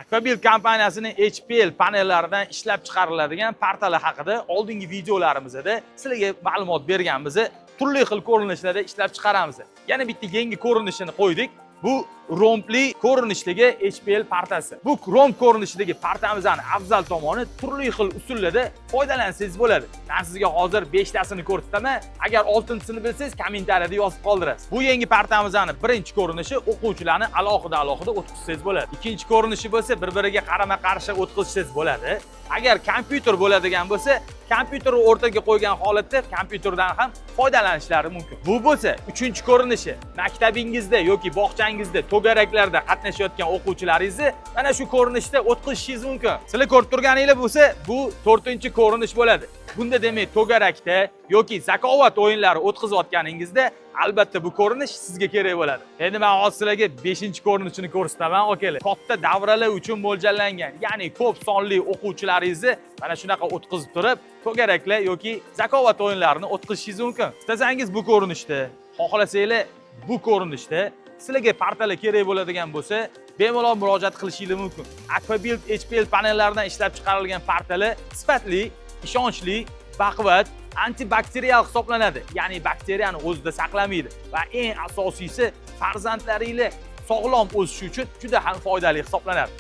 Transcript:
Aquabuild kompaniyasining HPL panellaridan ishlab chiqariladigan partalar haqida oldingi videolarimizda sizlarga ma'lumot berganmiz. Turli xil ko'rinishlarda ishlab chiqaramiz. Yana bitta yangi ko'rinishini qo'ydik. Bu rompli ko'rinishdagi HPL partasi. Bu romb ko'rinishidagi partamizning afzal tomoni turli xil usullarda foydalansangiz bo'ladi. Men sizga hozir 5 tasini ko'rsataman. Agar 6-sini bilsangiz kommentariyada yozib qoldirasiz. Bu yangi partamizning birinchi ko'rinishi o'quvchilarni alohida o'tkazsangiz bo'ladi. Ikkinchi ko'rinishi bo'lsa bir-biriga qarama-qarshi o'tkazsangiz bo'ladi. Agar kompyuter bo'ladigan bo'lsa, kompyuterni o'rtaga qo'ygan holatda kompyuterdan ham foydalanishlari mumkin. Bu bo'lsa uchinchi ko'rinishi. Maktabingizda yoki bog'changizda to'garaklarda qatnashayotgan o'quvchilaringizni mana shu ko'rinishda o'tkazishingiz mumkin. Sizlar ko'rib turganinglar bo'lsa, bu 4-ko'rinish bo'ladi. Bunda demak to'garakda yoki zakovat o'yinlari o'tkazayotganingizda albatta bu ko'rinish sizga kerak bo'ladi. Endi men hozir sizlarga 5-ko'rinishini ko'rsataman, akalar. Katta davralar uchun mo'ljallangan, ya'ni ko'p sonli o'quvchilaringizni mana shunaqa o'tkazib turib, to'garaklar yoki zakovat o'yinlarini o'tkazishingiz mumkin. Istasangiz bu ko'rinishda, xohlasanglar bu ko'rinishda sizlarga partalar kerak bo'ladigan bo'lsa, bemalol murojaat qilishingiz mumkin. Aquabuild HPL panellaridan ishlab chiqarilgan partalar sifatli, ishonchli, baquvvat, antibakterial hisoblanadi. Ya'ni bakteriyani o'zida saqlamaydi va eng asosiysi farzandlaringiz sog'lom o'sishi uchun juda ham foydali hisoblanadi.